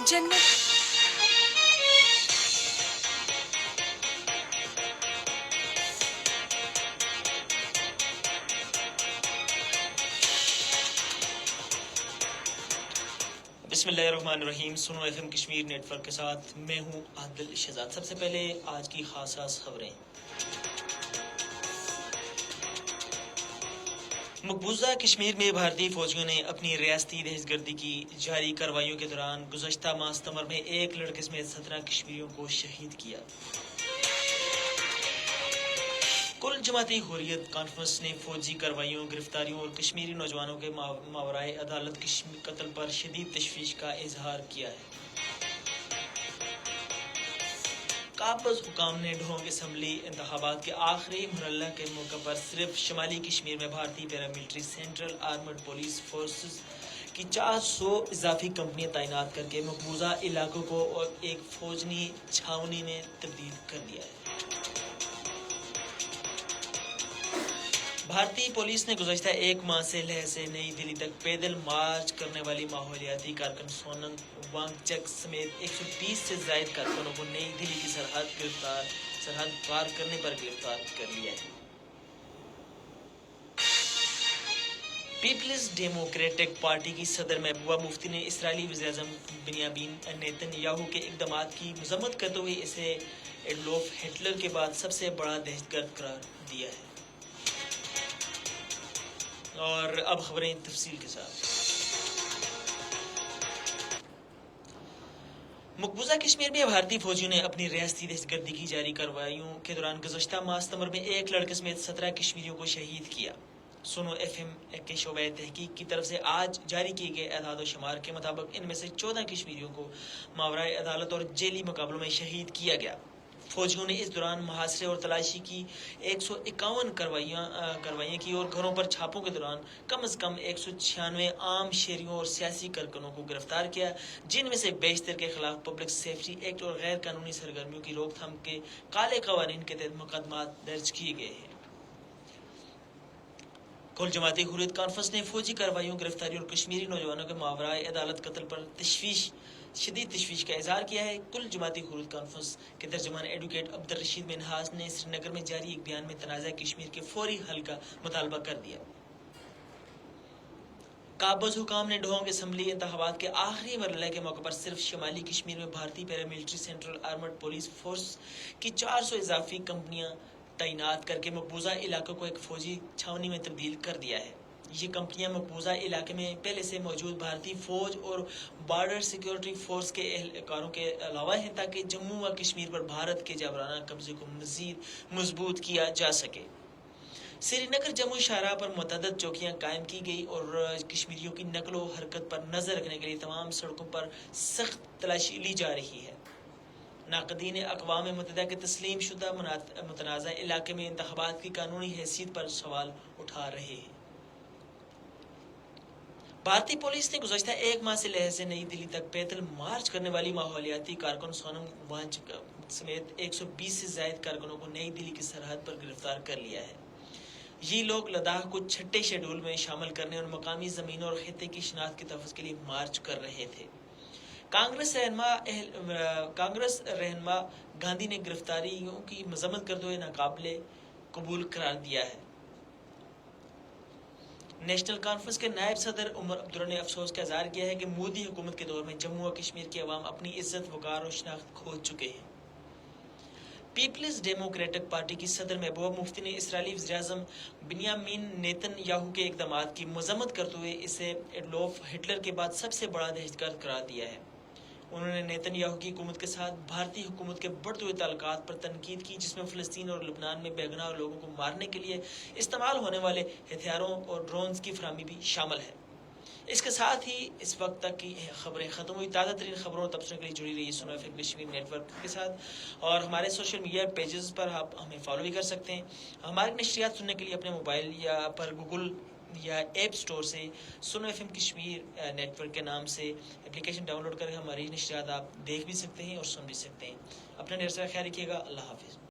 जन्नत बिस्मिल्लाहिर्रहमानिर्रहीम। सुनो एफएम कश्मीर नेटवर्क के साथ मैं हूं आदिल शहजाद। सबसे पहले आज की खास खबरें। मकबूजा कश्मीर में भारतीय फौजियों ने अपनी रियासती दहशतगर्दी की जारी कार्रवाइयों के दौरान गुज़श्ता माह सितंबर में एक लड़के समेत 17 कश्मीरियों को शहीद किया। कुल जमाती हुर्रियत कॉन्फ्रेंस ने फौजी कार्रवाइयों, गिरफ्तारियों और कश्मीरी नौजवानों के मावराए अदालत कत्ल पर शदीद तशवीश का इजहार किया है। काबज़ हुकाम ने ढोंग असम्बली इंतखाबात के आखिरी मरहला के मौके पर सिर्फ शुमाली कश्मीर में भारतीय paramilitary central armoured police forces की 400 इजाफी कंपनियां तैनात करके मकबूजा इलाकों को एक फौजी छावनी में तब्दील कर दिया है। भारतीय पुलिस ने गुज़श्ता एक माह से लेह से नई दिल्ली तक पैदल मार्च करने वाली माहौलियाती कारकुन सोनम वांगचक समेत 120 से जायद कारकुनों को नई दिल्ली की सरहद पार करने पर गिरफ्तार कर लिया है। पीपल्स डेमोक्रेटिक पार्टी की सदर महबूबा मुफ्ती ने इसराइली वज़ीर-ए-आज़म बिन्यामीन नेतन्याहू के इक़दामात की मज़म्मत करते हुए इसे एडोल्फ हिटलर के बाद सबसे बड़ा दहशतगर्द करार दिया है। और अब खबरें तफसील के साथ। मकबूजा कश्मीर में भारतीय फौजियों ने अपनी रियासती दहशतगर्दी की जारी कार्रवाइयों के दौरान गुज़श्ता माह सितंबर में एक लड़के समेत 17 कश्मीरियों को शहीद किया। सुनो एफएम के शोबे तहकीक की तरफ से आज जारी किए गए एदाद शुमार के मुताबिक इनमें से 14 कश्मीरियों को मावराए अदालत और जेली मुकाबलों में शहीद किया गया। फौजियों ने इस दौरान मुहासरे और तलाशी की 151 कार्रवाइयाँ की और घरों पर छापों के दौरान कम से कम 196 आम शहरियों और सियासी कारकुनों को गिरफ्तार किया, जिनमें से बेशतर के खिलाफ पब्लिक सेफ्टी एक्ट और गैर कानूनी सरगर्मियों की रोकथाम के काले कवानीन के तहत मुकदमा दर्ज किए गए हैं। कुल जमाती हुर्रियत कॉन्फ्रेंस ने फौजी कार्रवाइयों, गिरफ्तारी और कश्मीरी नौजवानों के मावराए अदालत कत्ल पर शदीद तशवीश का इजहार किया है। कुल जमाती हुर्रियत कॉन्फ्रेंस के तर्जुमान एडवोकेट अब्दुल रशीद मिन्हास ने श्रीनगर में जारी एक बयान में तनाज़ा कश्मीर के फौरी हल का मुतालबा कर दिया। काबज़ हुकाम ने ढोंग असम्बली इंतखाबात के आखिरी मरहले के मौके पर सिर्फ शुमाली कश्मीर में भारतीय paramilitary central armoured police force की 400 इजाफी कंपनियां तैनात करके मकबूजा इलाकों को एक फौजी छावनी में तब्दील कर दिया है। ये कंपनियां मकबूजा इलाके में पहले से मौजूद भारतीय फौज और बॉर्डर सिक्योरिटी फोर्स के एहलकारों के अलावा हैं, ताकि जम्मू व कश्मीर पर भारत के जाबराना कब्जे को मजीद मजबूत किया जा सके। श्रीनगर जम्मू शाहराह पर मुतअद्दिद चौकियां कायम की गई और कश्मीरियों की नकलो हरकत पर नजर रखने के लिए तमाम सड़कों पर सख्त तलाशी ली जा रही है। नाक़दीन अक़वाम मुत्तहिदा के तस्लीम शुदा मुतनाज़ा इलाके में इंतखाबात की कानूनी हैसियत पर सवाल उठा रहे हैं। भारतीय पुलिस ने गुज़श्ता एक माह से लेह से नई दिल्ली तक पैदल मार्च करने वाली माहौलियाती कारकुन सोनम वांगचक समेत 120 से जायद कारकुनों को नई दिल्ली की सरहद पर गिरफ्तार कर लिया है। ये लोग लद्दाख को छठे शेड्यूल में शामिल करने और मकामी ज़मीनों और खित्ते की शिनाख्त के तहफ़्फ़ुज़ के लिए मार्च कर रहे थे। कांग्रेस रहनुमा गांधी ने गिरफ्तारियों की मजम्मत करते हुए नाकाबिले कबूल करार दिया है। नेशनल कॉन्फ्रेंस के नायब सदर उमर अब्दुल्ला ने अफसोस का इजहार किया है कि मोदी हुकूमत के दौर में जम्मू और कश्मीर के अवाम अपनी इज्जत, वकार और शनाख्त खो चुके हैं। पीपल्स डेमोक्रेटिक पार्टी की सदर महबूबा मुफ्ती ने इसराइली वज़ीर-ए-आज़म बिन्यामीन नेतन्याहू के इक़दामात की मजम्मत करते हुए इसे एडोल्फ हिटलर के बाद सबसे बड़ा दहशतगर्द करार दिया है। उन्होंने नेतन्याहू की हुकूमत के साथ भारतीय हुकूमत के बढ़ते हुए ताल्लुकात पर तनकीद की, जिसमें फ़लस्तीन और लबनान में बेगुनाह लोगों को मारने के लिए इस्तेमाल होने वाले हथियारों और ड्रोन्स की फराहमी भी शामिल है। इसके साथ ही इस वक्त तक की खबरें ख़त्म हुई। ताज़ा तरीन खबरों और तबसरों के लिए जुड़ी रही सुनो एफएम कश्मीर नेटवर्क के साथ और हमारे सोशल मीडिया पेजेस पर आप हमें फॉलो भी कर सकते हैं। हमारी नशरियात सुनने के लिए अपने मोबाइल या पर गूगल या ऐप स्टोर से सुनो एफएम कश्मीर नेटवर्क के नाम से एप्लीकेशन डाउनलोड करके हमारी नशरियात आप देख भी सकते हैं और सुन भी सकते हैं। अपना ढेर सारा ख्याल रखिएगा। अल्लाह हाफिज़।